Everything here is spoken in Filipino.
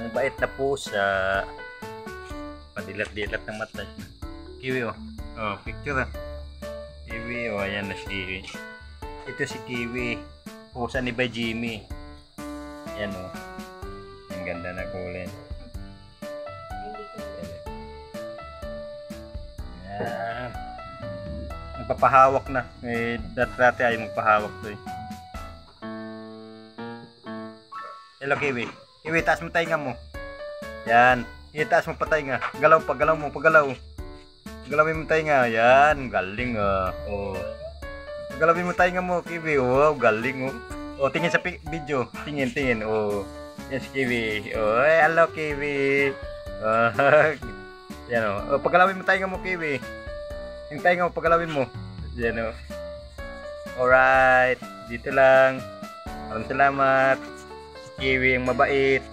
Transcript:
Ang bait na pusa. Padilat-dilat ng mata. Kiwi oh. Oh, picture ah. Kiwi oh, ayan na si. Ito si Kiwi. Pusa ni Bay Jimmy. Ayan oh. Ang ganda na kulay. Ayan. Magpapahawak na. Dati ay magpahawak to eh. Hello Kiwi. Kiwi, taas mo tainga mo. Yan. Itaas mo pa tainga. Galaw pa, galaw mo, pagalaw. Galawin mo tainga. Yan, galing ah. Oh. Galawin mo tainga mo, Kiwi. Wow, galing oh. Oh, tingin sa video. Tingin, tingin. Oh. Yes, Kiwi. Oh, hello Kiwi. Yan oh. Oh, pagalawin mo tainga mo, Kiwi. Yung tainga mo, pagalawin mo. Yan oh. Alright. Dito lang. Maraming salamat. Kiwi ang mabait.